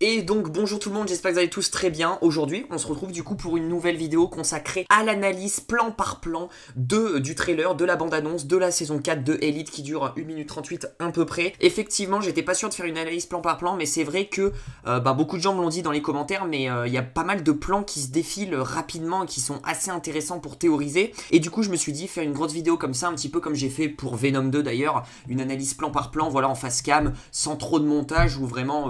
Et donc bonjour tout le monde, j'espère que vous allez tous très bien. Aujourd'hui on se retrouve du coup pour une nouvelle vidéo consacrée à l'analyse plan par plan du trailer, de la bande-annonce de la saison 4 de Elite qui dure 1 minute 38 à peu près. Effectivement j'étais pas sûr de faire une analyse plan par plan, mais c'est vrai que beaucoup de gens me l'ont dit dans les commentaires, mais il y a pas mal de plans qui se défilent rapidement et qui sont assez intéressants pour théoriser. Et du coup je me suis dit faire une grosse vidéo comme ça, un petit peu comme j'ai fait pour Venom 2 d'ailleurs, une analyse plan par plan, voilà, en face cam, sans trop de montage, où vraiment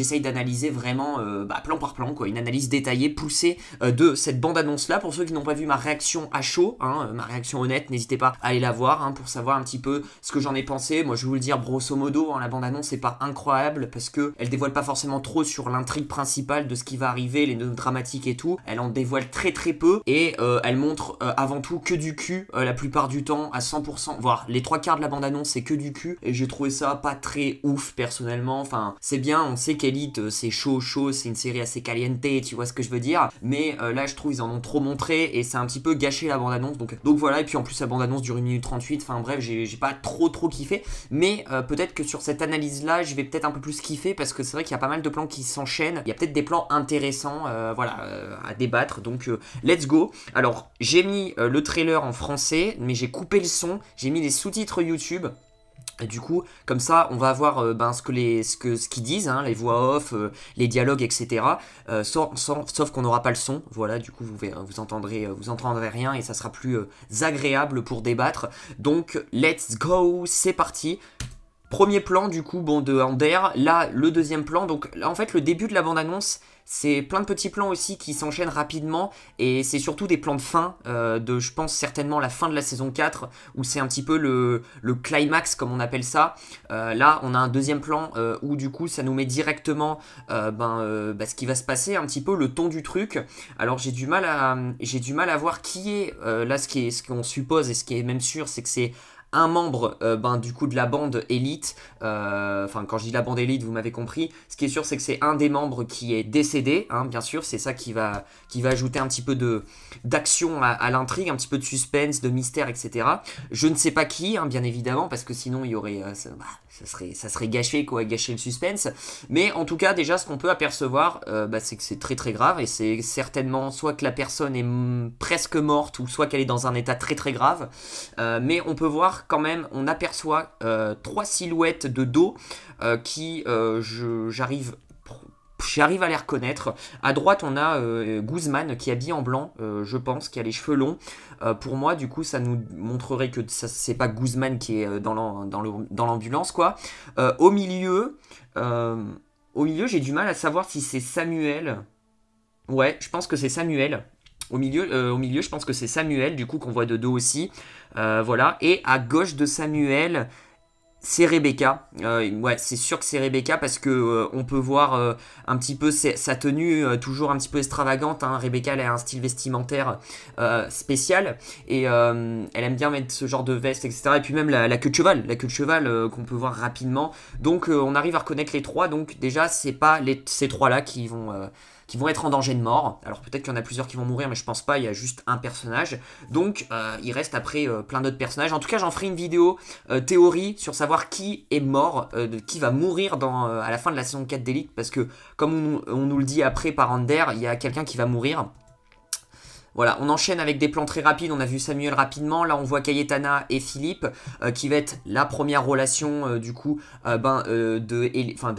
j'essaye d'analyser vraiment plan par plan, quoi, une analyse détaillée, poussée de cette bande-annonce là. Pour ceux qui n'ont pas vu ma réaction à chaud, ma réaction honnête, n'hésitez pas à aller la voir pour savoir un petit peu ce que j'en ai pensé. Moi je vais vous le dire grosso modo, la bande-annonce n'est pas incroyable parce qu'elle dévoile pas forcément trop sur l'intrigue principale de ce qui va arriver, les notes dramatiques et tout. Elle en dévoile très très peu et elle montre avant tout que du cul la plupart du temps, à 100%, voire les 3/4 de la bande-annonce c'est que du cul, et j'ai trouvé ça pas très ouf personnellement. Enfin c'est bien, on sait qu'Elite c'est chaud, c'est une série assez caliente, tu vois ce que je veux dire, mais là je trouve ils en ont trop montré et c'est un petit peu gâché la bande-annonce, donc voilà. Et puis en plus la bande-annonce dure 1 minute 38, enfin bref, j'ai pas trop kiffé, mais peut-être que sur cette analyse là je vais peut-être un peu plus kiffer, parce que c'est vrai qu'il y a pas mal de plans qui s'enchaînent, il y a peut-être des plans intéressants à débattre, donc let's go. Alors j'ai mis le trailer en français, mais j'ai coupé le son, j'ai mis les sous-titres YouTube. Et du coup, comme ça, on va voir ce qu'ils disent, les voix off, les dialogues, etc. Sauf qu'on n'aura pas le son. Voilà, du coup, vous entendrez rien et ça sera plus agréable pour débattre. Donc, let's go, c'est parti. Premier plan du coup de Ander, là le deuxième plan, donc là en fait le début de la bande-annonce c'est plein de petits plans aussi qui s'enchaînent rapidement, et c'est surtout des plans de fin, je pense certainement la fin de la saison 4, où c'est un petit peu le climax comme on appelle ça. Là on a un deuxième plan où du coup ça nous met directement ce qui va se passer, un petit peu le ton du truc. Alors j'ai du mal à voir qui est, là ce qu'on suppose et ce qui est même sûr, c'est que c'est un membre du coup de la bande Elite, quand je dis la bande Elite vous m'avez compris. Ce qui est sûr c'est que c'est un des membres qui est décédé, bien sûr, c'est ça qui va ajouter un petit peu d'action à l'intrigue, un petit peu de suspense, de mystère, etc. Je ne sais pas qui, bien évidemment, parce que sinon il y aurait ça serait gâché le suspense. Mais en tout cas déjà ce qu'on peut apercevoir c'est que c'est très très grave, et c'est certainement soit que la personne est presque morte, ou soit qu'elle est dans un état très très grave, mais on peut voir quand même, on aperçoit 3 silhouettes de dos qui j'arrive à les reconnaître. À droite on a Guzman qui est habillé en blanc, je pense, qui a les cheveux longs. Pour moi du coup ça nous montrerait que c'est pas Guzman qui est dans l'ambulance, quoi. Au milieu j'ai du mal à savoir si c'est Samuel. Ouais, je pense que c'est Samuel. Au milieu, je pense que c'est Samuel, du coup, qu'on voit de dos aussi. Voilà. Et à gauche de Samuel, c'est Rebecca. Ouais, c'est sûr que c'est Rebecca, parce que on peut voir un petit peu sa tenue, toujours un petit peu extravagante. Rebecca, elle a un style vestimentaire spécial, et elle aime bien mettre ce genre de veste, etc. Et puis même la queue de cheval, qu'on peut voir rapidement. Donc on arrive à reconnaître les trois. Donc déjà, c'est pas ces trois-là qui vont être en danger de mort. Alors peut-être qu'il y en a plusieurs qui vont mourir, mais je pense pas, il y a juste un personnage. Donc il reste après plein d'autres personnages. En tout cas j'en ferai une vidéo théorie sur savoir qui est mort, qui va mourir à la fin de la saison 4 d'Elite, parce que comme on nous le dit après par Ander, il y a quelqu'un qui va mourir. Voilà, on enchaîne avec des plans très rapides. On a vu Samuel rapidement, là on voit Cayetana et Philippe, qui va être la première relation de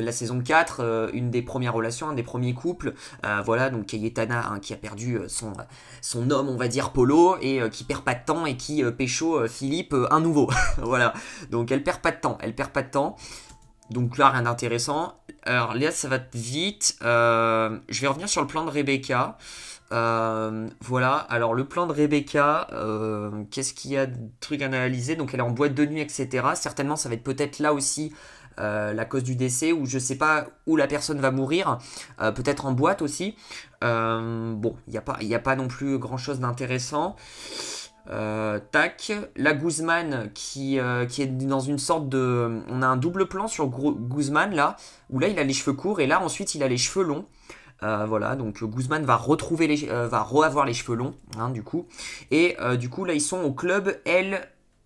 la saison 4, une des premières relations, un des premiers couples. Voilà, donc Cayetana qui a perdu son homme, on va dire Polo, et qui perd pas de temps et qui pécho Philippe, un nouveau. Voilà, donc elle perd pas de temps. Donc là, rien d'intéressant. Alors là, ça va vite. Je vais revenir sur le plan de Rebecca. Voilà, alors le plan de Rebecca, qu'est-ce qu'il y a de trucs à analyser? Donc elle est en boîte de nuit, etc. Certainement ça va être peut-être là aussi la cause du décès, ou je sais pas où la personne va mourir, peut-être en boîte aussi. Bon, il n'y a pas non plus grand chose d'intéressant. La Guzman qui est dans une sorte de... On a un double plan sur Guzman là, où là il a les cheveux courts, et là ensuite il a les cheveux longs. Voilà, donc Guzman va va re-avoir les cheveux longs, du coup. Et du coup, là, ils sont au club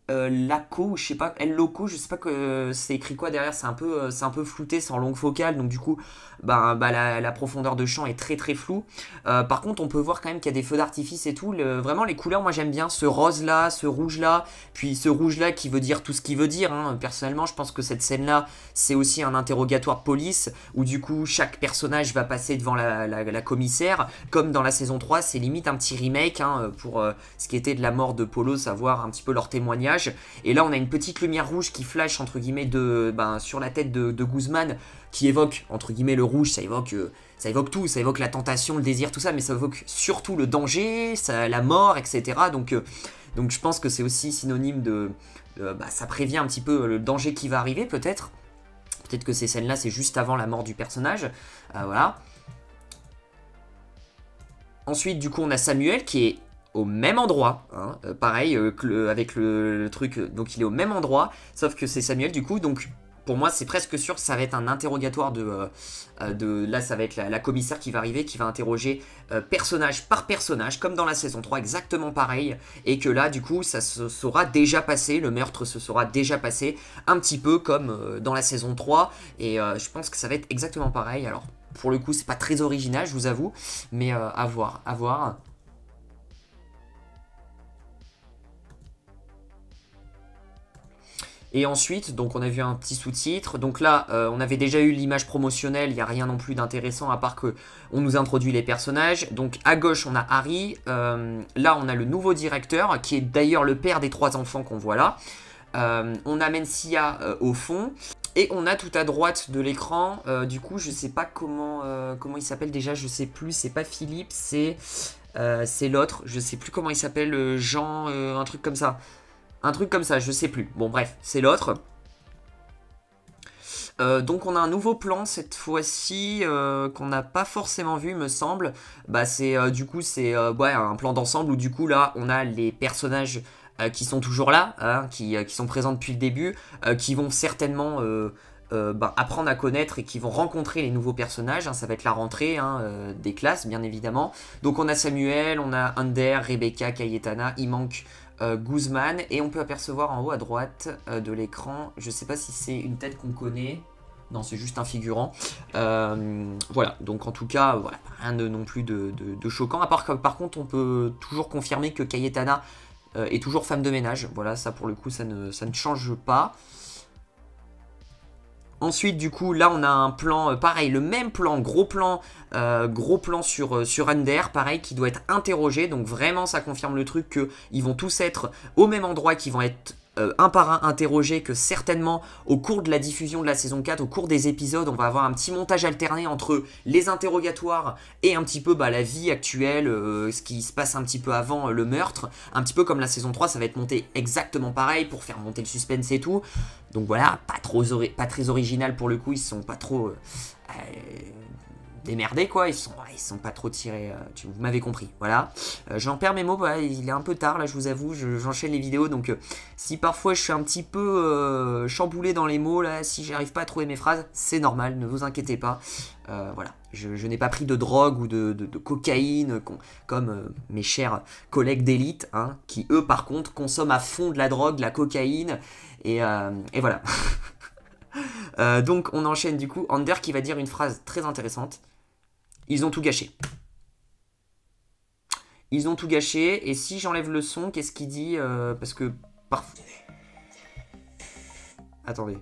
Laco, je sais pas, El Loco, je sais pas que c'est écrit quoi derrière, c'est un peu flouté, c'est en longue focale, donc du coup, la profondeur de champ est très très floue. Par contre, on peut voir quand même qu'il y a des feux d'artifice et tout. Vraiment, les couleurs, moi j'aime bien ce rose là, ce rouge là, puis ce rouge là qui veut dire tout ce qu'il veut dire. Hein. Personnellement, je pense que cette scène là, c'est aussi un interrogatoire de police où du coup, chaque personnage va passer devant la commissaire, comme dans la saison 3, c'est limite un petit remake hein, pour ce qui était de la mort de Polo, savoir un petit peu leur témoignage. Et là, on a une petite lumière rouge qui flash, entre guillemets, sur la tête de Guzman, qui évoque, entre guillemets, le rouge, ça évoque tout, ça évoque la tentation, le désir, tout ça, mais ça évoque surtout le danger, la mort, etc. Donc je pense que c'est aussi synonyme ça prévient un petit peu le danger qui va arriver, peut-être. Peut-être que ces scènes-là, c'est juste avant la mort du personnage. Voilà. Ensuite, du coup, on a Samuel qui est au même endroit, hein, pareil, avec le truc, donc il est au même endroit, sauf que c'est Samuel du coup, donc pour moi c'est presque sûr que ça va être un interrogatoire là ça va être la commissaire qui va arriver, qui va interroger personnage par personnage, comme dans la saison 3, exactement pareil, et que là du coup ça se sera déjà passé, le meurtre se sera déjà passé, un petit peu comme dans la saison 3, et je pense que ça va être exactement pareil. Alors pour le coup c'est pas très original, je vous avoue, mais à voir, à voir. Et ensuite, donc on a vu un petit sous-titre. Donc là, on avait déjà eu l'image promotionnelle. Il n'y a rien non plus d'intéressant à part que on nous introduit les personnages. Donc à gauche, on a Harry. Là, on a le nouveau directeur, qui est d'ailleurs le père des 3 enfants qu'on voit là. On a Mencia au fond. Et on a tout à droite de l'écran, du coup, je sais pas comment il s'appelle déjà, je sais plus. C'est pas Philippe, c'est l'autre. Je sais plus comment il s'appelle, Jean, un truc comme ça. Un truc comme ça, je sais plus. Bon, bref, c'est l'autre. Donc on a un nouveau plan cette fois-ci qu'on n'a pas forcément vu, me semble. Du coup c'est un plan d'ensemble où du coup là on a les personnages qui sont toujours là, hein, qui sont présents depuis le début, qui vont certainement apprendre à connaître et qui vont rencontrer les nouveaux personnages. Hein, ça va être la rentrée des classes, bien évidemment. Donc on a Samuel, on a Ander, Rebecca, Cayetana, il manque Guzman, et on peut apercevoir en haut à droite de l'écran, je sais pas si c'est une tête qu'on connaît, non c'est juste un figurant, voilà, donc en tout cas voilà, rien de non plus de choquant, à part que par contre on peut toujours confirmer que Cayetana est toujours femme de ménage, voilà, ça pour le coup ça ne change pas. Ensuite, du coup, là, on a un plan, pareil, le même plan, gros plan sur Ander, pareil, qui doit être interrogé. Donc vraiment, ça confirme le truc qu'ils vont tous être au même endroit, qu'ils vont être un par un interrogés, que certainement, au cours de la diffusion de la saison 4, au cours des épisodes, on va avoir un petit montage alterné entre les interrogatoires et un petit peu la vie actuelle, ce qui se passe un petit peu avant le meurtre. Un petit peu comme la saison 3, ça va être monté exactement pareil pour faire monter le suspense et tout. Donc voilà, pas très original pour le coup, ils sont pas trop démerdés quoi, ils sont pas trop tirés, vous m'avez compris, voilà. J'en perds mes mots, il est un peu tard là, je vous avoue, j'enchaîne les vidéos, donc si parfois je suis un petit peu chamboulé dans les mots là, si j'arrive pas à trouver mes phrases, c'est normal, ne vous inquiétez pas. Voilà, je n'ai pas pris de drogue ou de cocaïne comme mes chers collègues d'élite, hein, qui eux par contre consomment à fond de la drogue, de la cocaïne, et voilà. Donc on enchaîne du coup, Ander qui va dire une phrase très intéressante. Ils ont tout gâché. Ils ont tout gâché, et si j'enlève le son, qu'est-ce qu'il dit parce que parfois... Attendez.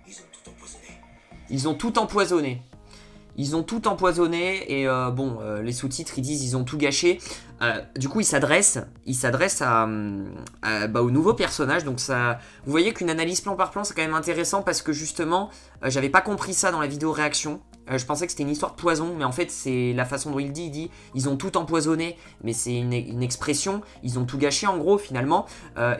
Ils ont tout empoisonné. Ils ont tout empoisonné, et les sous-titres ils disent ils ont tout gâché. Du coup il s'adresse au nouveau personnage. Donc ça, vous voyez qu'une analyse plan par plan c'est quand même intéressant, parce que justement j'avais pas compris ça dans la vidéo réaction. Je pensais que c'était une histoire de poison, mais en fait c'est la façon dont il dit ils ont tout empoisonné, mais c'est une expression, ils ont tout gâché en gros finalement,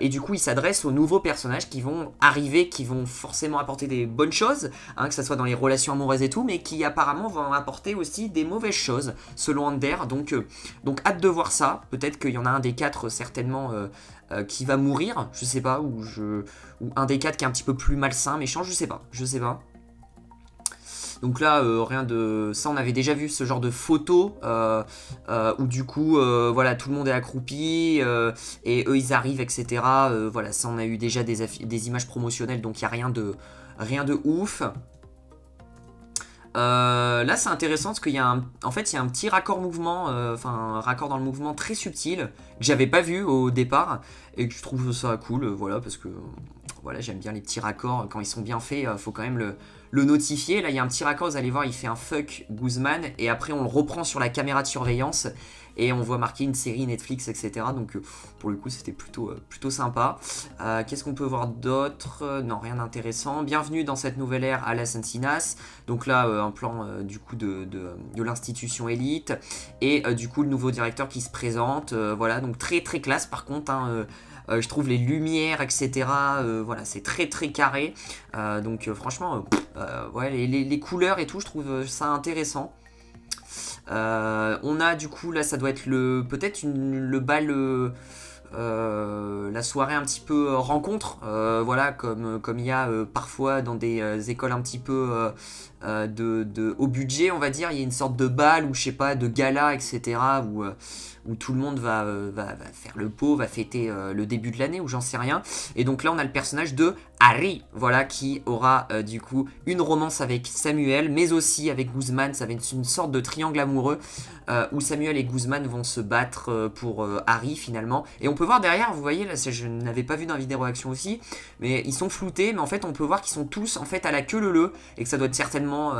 et du coup il s'adresse aux nouveaux personnages qui vont arriver, qui vont forcément apporter des bonnes choses, hein, que ce soit dans les relations amoureuses et tout, mais qui apparemment vont apporter aussi des mauvaises choses, selon Ander, donc hâte de voir ça. Peut-être qu'il y en a un des 4 certainement qui va mourir, je sais pas, ou un des 4 qui est un petit peu plus malsain, méchant, je sais pas. Donc là, rien de... Ça, on avait déjà vu ce genre de photos où du coup, voilà, tout le monde est accroupi et eux, ils arrivent, etc. Voilà, ça, on a eu déjà des images promotionnelles, donc il n'y a rien de ouf. Là c'est intéressant parce qu'il y a en fait il y a un petit raccord mouvement, enfin un raccord dans le mouvement très subtil que j'avais pas vu au départ et que je trouve ça cool, voilà, parce que voilà, j'aime bien les petits raccords quand ils sont bien faits, faut quand même le notifier. Là il y a un petit raccord, vous allez voir, il fait un fuck Guzman et après on le reprend sur la caméra de surveillance et on voit marquer une série Netflix, etc. Donc pour le coup c'était plutôt sympa. Qu'est-ce qu'on peut voir d'autre? Non, rien d'intéressant. Bienvenue dans cette nouvelle ère à Las Encinas. Donc là un plan du coup de l'institution élite et du coup le nouveau directeur qui se présente. Voilà, donc très très classe par contre, hein, je trouve les lumières, etc. Voilà, c'est très très carré. Donc franchement, ouais, les couleurs et tout, je trouve ça intéressant. On a du coup là, ça doit être peut-être le bal, la soirée un petit peu rencontre, voilà, comme il y a parfois dans des écoles un petit peu haut budget, on va dire. Il y a une sorte de bal ou je sais pas, de gala, etc. Où tout le monde va faire le pot, va fêter le début de l'année, ou j'en sais rien. Et donc là, on a le personnage de Harry, voilà, qui aura du coup une romance avec Samuel, mais aussi avec Guzman. Ça va être une sorte de triangle amoureux où Samuel et Guzman vont se battre pour Harry finalement. Et on peut voir derrière, vous voyez, là, je n'avais pas vu dans la vidéo réaction aussi, mais ils sont floutés, mais en fait on peut voir qu'ils sont tous en fait à la queue leu-leu, et que ça doit être certainement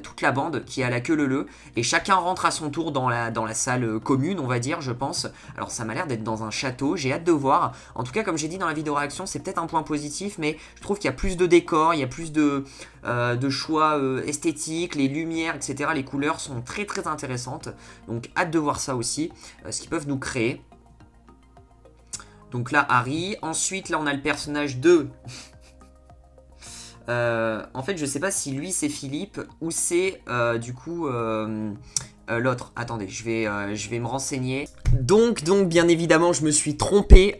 toute la bande qui est à la queue leu-leu, et chacun rentre à son tour dans la salle commune, on va dire, je pense. Alors ça m'a l'air d'être dans un château, j'ai hâte de voir. En tout cas, comme j'ai dit dans la vidéo réaction, c'est peut-être un point positif, mais je trouve qu'il y a plus de décors, il y a plus de choix esthétiques, les lumières, etc. Les couleurs sont très très intéressantes, donc hâte de voir ça aussi, ce qu'ils peuvent nous créer. Donc là, Harry. Ensuite, là, on a le personnage de... en fait, je sais pas si lui, c'est Philippe ou c'est, du coup, l'autre. Attendez, je vais me renseigner. Donc, bien évidemment, je me suis trompé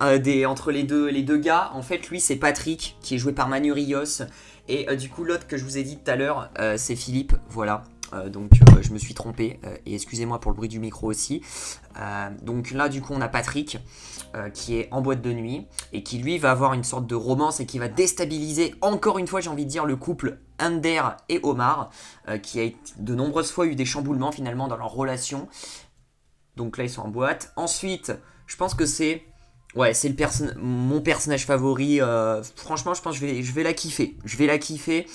entre les deux gars. En fait, lui, c'est Patrick, qui est joué par Manu Rios. Et du coup, l'autre que je vous ai dit tout à l'heure, c'est Philippe. Voilà. Donc je me suis trompé et excusez-moi pour le bruit du micro aussi. Donc là du coup on a Patrick qui est en boîte de nuit et qui lui va avoir une sorte de romance et qui va déstabiliser encore une fois, j'ai envie de dire, le couple Ander et Omar, qui a de nombreuses fois eu des chamboulements finalement dans leur relation. Donc là ils sont en boîte. Ensuite je pense que c'est... Ouais, c'est mon personnage favori. Franchement, je pense que je vais la kiffer. Je vais la kiffer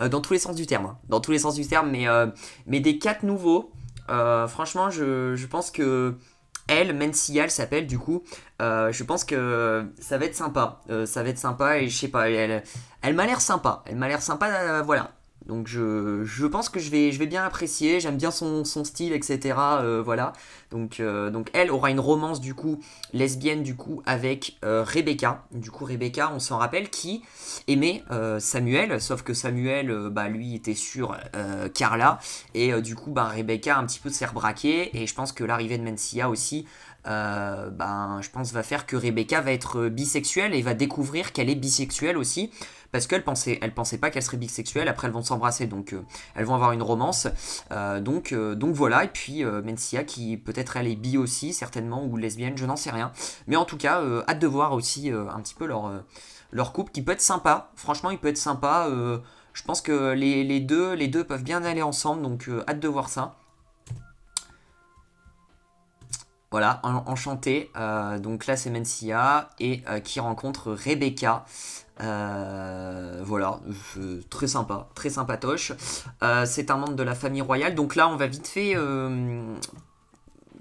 dans tous les sens du terme. Hein. Dans tous les sens du terme, mais des 4 nouveaux, franchement, je pense que Mencia, elle s'appelle du coup. Je pense que ça va être sympa. Ça va être sympa et je sais pas, elle m'a l'air sympa. Elle m'a l'air sympa, voilà. Donc je pense que je vais bien apprécier, j'aime bien son style, etc. Voilà. Donc elle aura une romance du coup lesbienne du coup avec Rebecca. Du coup Rebecca, on s'en rappelle, qui aimait Samuel, sauf que Samuel lui était sur Carla et du coup Rebecca un petit peu s'est rebraquée et je pense que l'arrivée de Mencia aussi je pense va faire que Rebecca va être bisexuelle et va découvrir qu'elle est bisexuelle aussi, parce qu'elle pensait pas qu'elle serait bisexuelle. Après elles vont s'embrasser, donc elles vont avoir une romance, donc voilà. Et puis Mencia qui peut-être elle est bi aussi certainement, ou lesbienne, je n'en sais rien, mais en tout cas hâte de voir aussi un petit peu leur couple qui peut être sympa. Franchement il peut être sympa, je pense que les deux peuvent bien aller ensemble, donc hâte de voir ça. Voilà, enchanté. Donc là, c'est Mencia et qui rencontre Rebecca. Voilà, très sympa, très sympatoche. C'est un membre de la famille royale. Donc là, on va vite fait...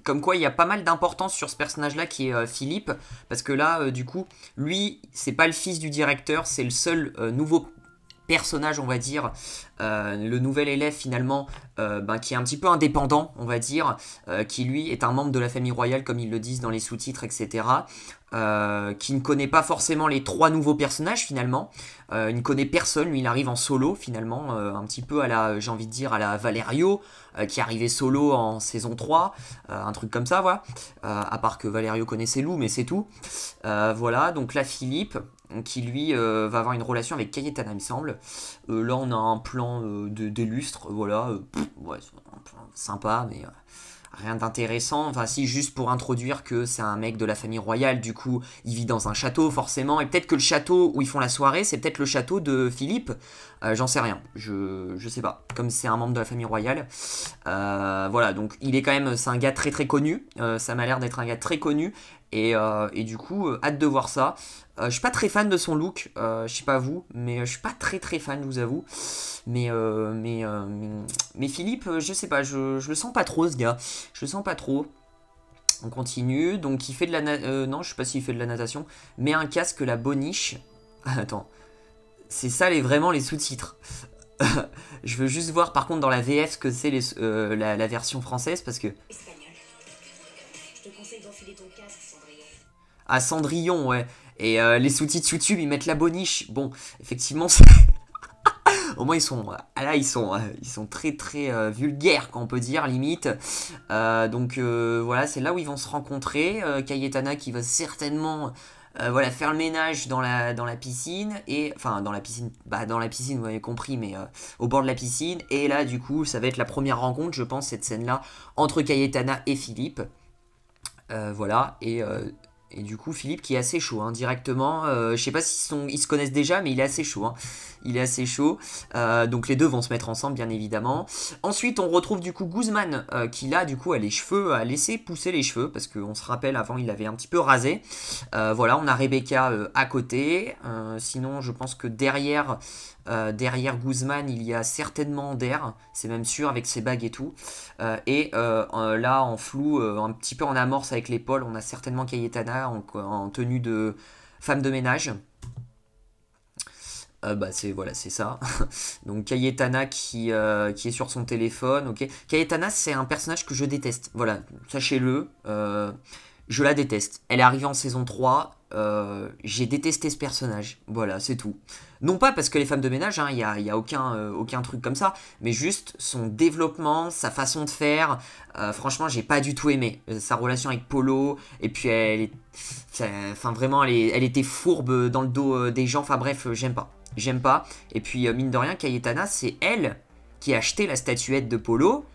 comme quoi, il y a pas mal d'importance sur ce personnage-là qui est Philippe. Parce que là, du coup, lui, c'est pas le fils du directeur, c'est le seul nouveau personnage, on va dire, le nouvel élève finalement, qui est un petit peu indépendant, on va dire, qui lui est un membre de la famille royale comme ils le disent dans les sous-titres, etc., qui ne connaît pas forcément les 3 nouveaux personnages finalement, il ne connaît personne, lui il arrive en solo finalement, un petit peu à la, j'ai envie de dire, à la Valerio, qui est arrivé solo en saison 3, un truc comme ça, voilà, à part que Valerio connaissait Lou, mais c'est tout. Voilà, donc là Philippe, qui lui va avoir une relation avec Cayetana, il me semble. Là, on a un plan des lustres, voilà. Ouais, c'est un plan sympa, mais rien d'intéressant. Enfin, si, juste pour introduire que c'est un mec de la famille royale, du coup, il vit dans un château, forcément. Et peut-être que le château où ils font la soirée, c'est peut-être le château de Philippe. J'en sais rien. Je sais pas. Comme c'est un membre de la famille royale. Voilà, donc il est quand même. C'est un gars très très connu. Ça m'a l'air d'être un gars très connu. Et du coup, hâte de voir ça. Je suis pas très fan de son look, je sais pas vous, mais je suis pas très très fan, je vous avoue. Mais Philippe, je sais pas, je le sens pas trop ce gars. Je le sens pas trop. On continue, donc il fait de la non, je sais pas s'il fait de la natation, mais un casque, la boniche. Attends, c'est ça vraiment les sous-titres. Je veux juste voir par contre dans la VF ce que c'est la version française parce que. Je te conseille d'enfiler ton casque, Cendrillon. Ah, Cendrillon, ouais. Et les sous-titres YouTube, ils mettent la boniche. Bon, effectivement, au moins ils sont, là ils sont très très vulgaires, on peut dire limite. Donc voilà, c'est là où ils vont se rencontrer. Cayetana qui va certainement voilà, faire le ménage dans la piscine et enfin dans la piscine, vous avez compris, mais au bord de la piscine. Et là du coup, ça va être la première rencontre, je pense, cette scène là entre Cayetana et Philippe. Voilà, et du coup Philippe qui est assez chaud, hein, directement, je sais pas s'ils se connaissent déjà, mais il est assez chaud, hein. Il est assez chaud, donc les deux vont se mettre ensemble bien évidemment. Ensuite on retrouve du coup Guzman qui là du coup a les cheveux, a laissé pousser les cheveux, parce qu'on se rappelle avant il avait un petit peu rasé. Voilà, on a Rebecca à côté, sinon je pense que derrière Guzman il y a certainement Ander, c'est même sûr avec ses bagues et tout. Là en flou, un petit peu en amorce avec l'épaule, on a certainement Cayetana en tenue de femme de ménage. C'est ça. Donc Cayetana qui est sur son téléphone. Ok. Cayetana, c'est un personnage que je déteste. Voilà, sachez-le. Je la déteste. Elle est arrivée en saison 3. J'ai détesté ce personnage. Voilà, c'est tout. Non pas parce que les femmes de ménage, il n'y a aucun truc comme ça, mais juste son développement, sa façon de faire. Franchement, j'ai pas du tout aimé. Sa relation avec Polo, et puis vraiment, elle était fourbe dans le dos des gens. Enfin bref, j'aime pas. J'aime pas. Et puis, mine de rien, Cayetana, c'est elle qui a acheté la statuette de Polo.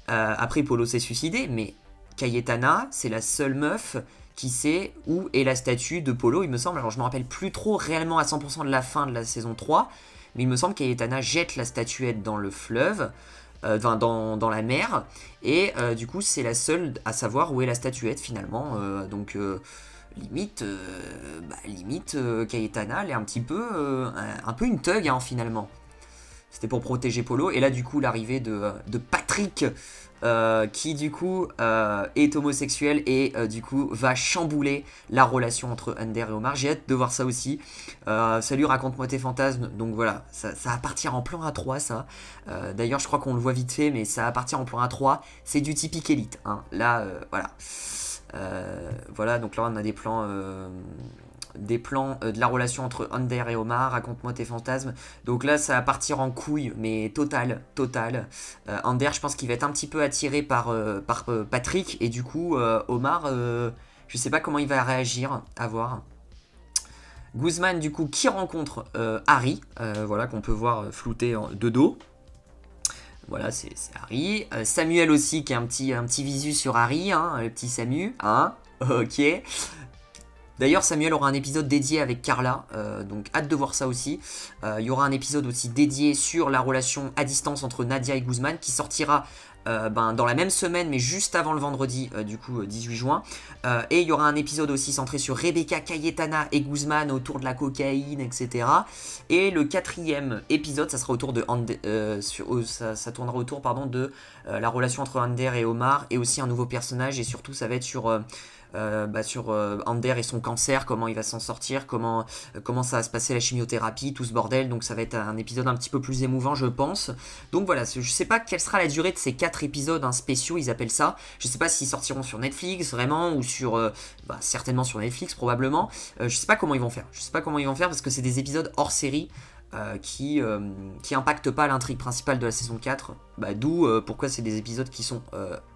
Après, Polo s'est suicidé, mais Cayetana, c'est la seule meuf qui sait où est la statue de Polo, il me semble. Alors, je me rappelle plus trop réellement à 100% de la fin de la saison 3, mais il me semble que Cayetana jette la statuette dans le fleuve, dans la mer, et du coup, c'est la seule à savoir où est la statuette, finalement. Limite, Cayetana, elle est un peu une thug, hein, finalement. C'était pour protéger Polo. Et là, du coup, l'arrivée de Patrick, qui, du coup, est homosexuel et, du coup, va chambouler la relation entre Ander et Omar. J'ai hâte de voir ça aussi. Salut, raconte-moi tes fantasmes. Donc voilà, ça va partir en plan A3, ça. D'ailleurs, je crois qu'on le voit vite fait, mais ça va partir en plan A3. C'est du typique élite, hein. Là, voilà. Voilà, donc là on a des plans de la relation entre Ander et Omar. Raconte-moi tes fantasmes. Donc là ça va partir en couille, mais total. Ander, je pense qu'il va être un petit peu attiré par Patrick, et du coup Omar, je sais pas comment il va réagir, à voir. Guzman du coup qui rencontre Harry, voilà, qu'on peut voir flouté de dos. Voilà, c'est Harry. Samuel aussi, qui a un petit visu sur Harry, hein, le petit Samu, hein, ok. D'ailleurs, Samuel aura un épisode dédié avec Carla, donc hâte de voir ça aussi. Il y aura un épisode aussi dédié sur la relation à distance entre Nadia et Guzman, qui sortira dans la même semaine, mais juste avant le vendredi, du coup 18 juin. Et il y aura un épisode aussi centré sur Rebecca, Cayetana et Guzman autour de la cocaïne, etc. Et le 4e épisode, ça sera autour de ça tournera autour, pardon, de la relation entre Ander et Omar, et aussi un nouveau personnage, et surtout ça va être sur Ander et son cancer, comment il va s'en sortir, comment ça va se passer la chimiothérapie, tout ce bordel. Donc ça va être un épisode un petit peu plus émouvant, je pense. Donc voilà, je sais pas quelle sera la durée de ces 4 épisodes, hein, spéciaux, ils appellent ça. Je sais pas s'ils sortiront sur Netflix vraiment, ou sur certainement sur Netflix probablement. Je sais pas comment ils vont faire. Parce que c'est des épisodes hors série. Qui impactent pas l'intrigue principale de la saison 4, d'où pourquoi c'est des épisodes qui sont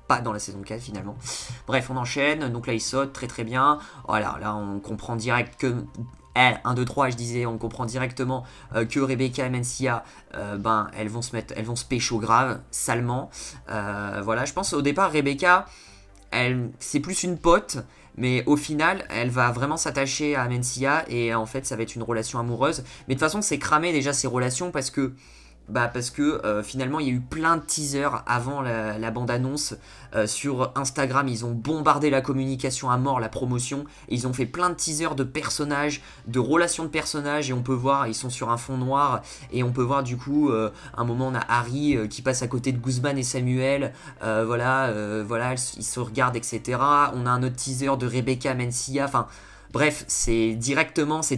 pas dans la saison 4 finalement. Bref, on enchaîne, donc là il saute très très bien. Voilà, là on comprend direct que elle, 1, 2, 3, je disais, on comprend directement que Rebecca et Mencia, elles vont se pécho grave, salement. Voilà, je pense au départ, Rebecca, c'est plus une pote, mais au final, elle va vraiment s'attacher à Mencia, et en fait, ça va être une relation amoureuse. Mais de toute façon, c'est cramé déjà ces relations, parce que finalement il y a eu plein de teasers avant la bande-annonce sur Instagram. Ils ont bombardé la communication à mort, la promotion, et ils ont fait plein de teasers de personnages, de relations de personnages, et on peut voir, ils sont sur un fond noir, et on peut voir du coup, un moment on a Harry qui passe à côté de Guzman et Samuel, voilà, ils se regardent, etc. On a un autre teaser de Rebecca Mencia, enfin bref, c'est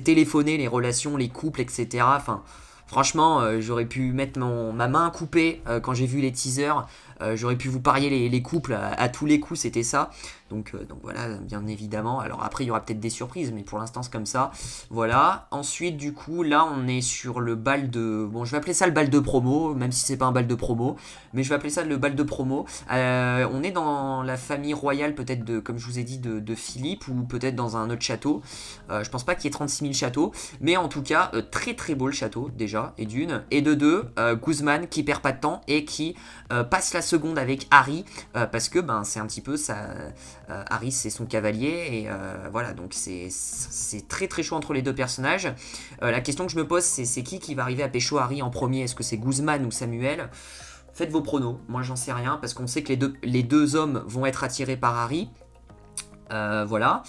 téléphoné, les relations, les couples, etc. Enfin, franchement, j'aurais pu mettre ma main coupée quand j'ai vu les teasers. J'aurais pu vous parier les couples à tous les coups, c'était ça. Donc voilà, bien évidemment. Alors après, il y aura peut-être des surprises, mais pour l'instant, c'est comme ça. Voilà. Ensuite, du coup, là, on est sur le bal de... Bon, je vais appeler ça le bal de promo, même si c'est pas un bal de promo. Mais je vais appeler ça le bal de promo. On est dans la famille royale, peut-être, comme je vous ai dit, de Philippe, ou peut-être dans un autre château. Je pense pas qu'il y ait 36 000 châteaux. Mais en tout cas, très très beau le château, déjà, et d'une. Et de deux, Guzman qui perd pas de temps et qui passe la seconde avec Harry, parce que c'est un petit peu ça... Harry c'est son cavalier, et voilà, donc c'est très très chaud entre les deux personnages. La question que je me pose, c'est qui va arriver à pécho Harry en premier? Est-ce que c'est Guzman ou Samuel? Faites vos pronos, moi j'en sais rien, parce qu'on sait que les deux hommes vont être attirés par Harry. Voilà.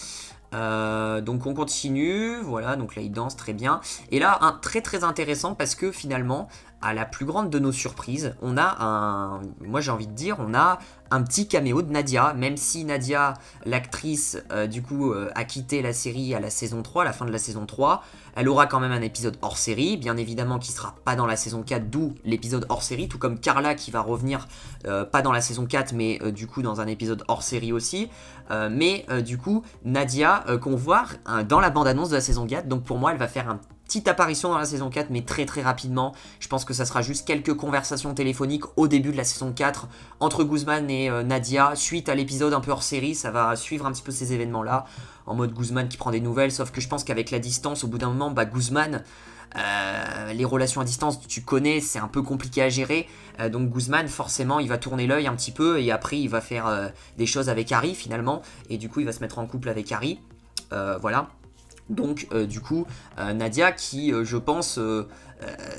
Donc on continue, voilà, donc là il danse très bien. Et là, un très très intéressant, parce que finalement, à la plus grande de nos surprises, on a moi j'ai envie de dire, on a un petit caméo de Nadia, même si Nadia, l'actrice, du coup, a quitté la série à la saison 3, à la fin de la saison 3, elle aura quand même un épisode hors série, bien évidemment qui sera pas dans la saison 4, d'où l'épisode hors série, tout comme Carla qui va revenir, pas dans la saison 4, mais du coup dans un épisode hors série aussi, mais du coup, Nadia, qu'on voit dans la bande-annonce de la saison 4, donc pour moi elle va faire un petite apparition dans la saison 4, mais très très rapidement. Je pense que ça sera juste quelques conversations téléphoniques au début de la saison 4 entre Guzman et Nadia, suite à l'épisode un peu hors série. Ça va suivre un petit peu ces événements là, en mode Guzman qui prend des nouvelles, sauf que je pense qu'avec la distance, au bout d'un moment, Guzman, les relations à distance, tu connais, c'est un peu compliqué à gérer, donc Guzman forcément il va tourner l'œil un petit peu, et après il va faire des choses avec Harry finalement, et du coup il va se mettre en couple avec Harry, voilà. Donc du coup, Nadia qui, je pense,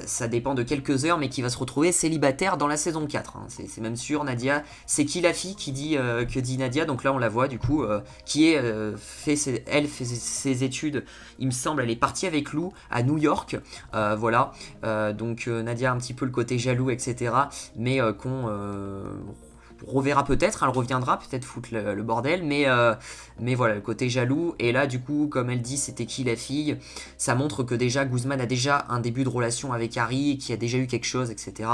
ça dépend de quelques heures, mais qui va se retrouver célibataire dans la saison 4. Hein. C'est même sûr, Nadia. C'est qui la fille que dit Nadia? Donc là, on la voit, du coup, qui fait ses études. Il me semble, elle est partie avec Lou à New York. Voilà. Donc Nadia a un petit peu le côté jaloux, etc. Mais qu'on... reverra peut-être, elle reviendra peut-être foutre le bordel, mais voilà, le côté jaloux. Et là du coup, comme elle dit c'était qui la fille, ça montre que déjà Guzman a déjà un début de relation avec Harry, qui a déjà eu quelque chose, etc.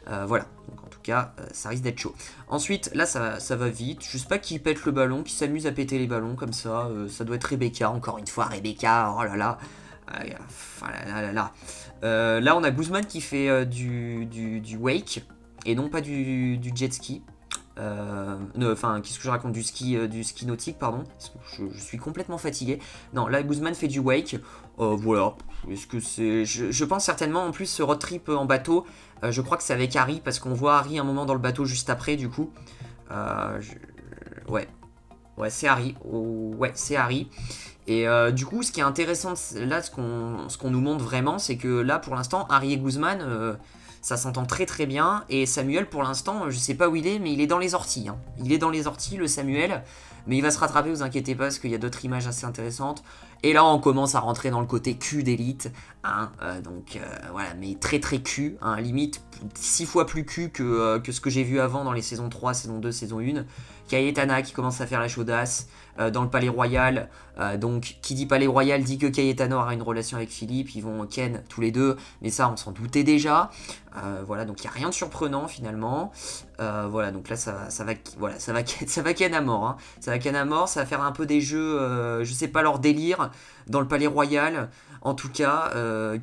Voilà, donc en tout cas ça risque d'être chaud. Ensuite là ça va vite, je sais pas qui pète le ballon, qui s'amuse à péter les ballons comme ça, ça doit être Rebecca, encore une fois Rebecca, oh là là. Là on a Guzman qui fait du wake, et non pas du jet ski. Enfin, qu'est-ce que je raconte, du ski nautique, pardon. Je suis complètement fatigué. Non, là, Guzman fait du wake. Voilà. Est-ce que c'est... Je pense certainement, en plus, ce road trip en bateau, je crois que c'est avec Harry, parce qu'on voit Harry un moment dans le bateau juste après, du coup. Ouais. Ouais, c'est Harry. Ouais, c'est Harry. Et du coup, ce qui est intéressant là, ce qu'on nous montre vraiment, c'est que là, pour l'instant, Harry et Guzman... ça s'entend très très bien, et Samuel pour l'instant, je sais pas où il est, mais il est dans les orties. Hein. Il est dans les orties, le Samuel, mais il va se rattraper, vous inquiétez pas, parce qu'il y a d'autres images assez intéressantes. Et là, on commence à rentrer dans le côté cul d'élite, hein, donc voilà, mais très très cul, hein, limite 6 fois plus cul que ce que j'ai vu avant dans les saisons 3, saison 2, saison 1. Cayetana qui commence à faire la chaudasse dans le palais royal, donc qui dit palais royal dit que Cayetano aura une relation avec Philippe, ils vont ken tous les deux, mais ça on s'en doutait déjà. Voilà, donc il n'y a rien de surprenant finalement. Voilà, donc là ça va ken à mort, hein. Ça Kanamor, ça va faire un peu des jeux, je sais pas, leur délire dans le palais royal. En tout cas,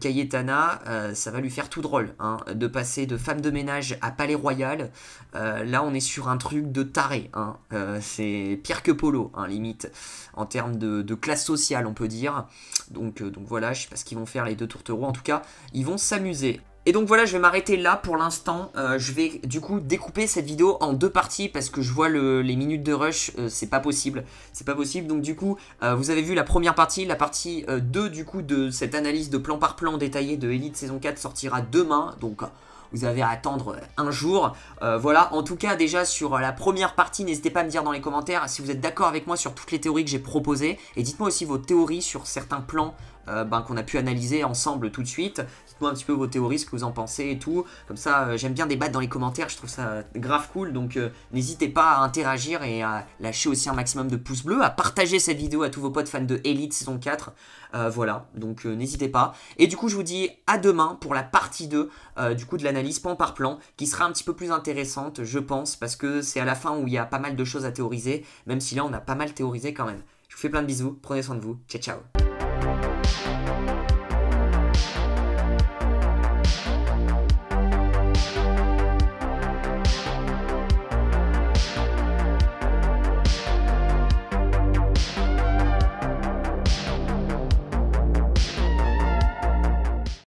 Cayetana, ça va lui faire tout drôle, hein, de passer de femme de ménage à palais royal. Là, on est sur un truc de taré, hein. C'est pire que Polo, hein, limite, en termes de classe sociale, on peut dire. Donc voilà, je sais pas ce qu'ils vont faire les deux tourtereaux. En tout cas, ils vont s'amuser. Et donc voilà, je vais m'arrêter là pour l'instant. Je vais du coup découper cette vidéo en 2 parties parce que je vois les minutes de rush, c'est pas possible. C'est pas possible. Donc du coup, vous avez vu la première partie. La partie 2 du coup de cette analyse de plan par plan détaillée de Elite saison 4 sortira demain. Donc vous avez à attendre un jour. Voilà, en tout cas déjà sur la première partie, n'hésitez pas à me dire dans les commentaires si vous êtes d'accord avec moi sur toutes les théories que j'ai proposées. Et dites-moi aussi vos théories sur certains plans qu'on a pu analyser ensemble tout de suite. Dites-moi un petit peu vos théories, ce que vous en pensez et tout. Comme ça, j'aime bien débattre dans les commentaires, je trouve ça grave cool. Donc n'hésitez pas à interagir et à lâcher aussi un maximum de pouces bleus, à partager cette vidéo à tous vos potes fans de Elite saison 4. Voilà, donc n'hésitez pas. Et du coup, je vous dis à demain pour la partie 2 du coup de l'analyse plan par plan, qui sera un petit peu plus intéressante, je pense, parce que c'est à la fin où il y a pas mal de choses à théoriser, même si là, on a pas mal théorisé quand même. Je vous fais plein de bisous, prenez soin de vous, ciao ciao.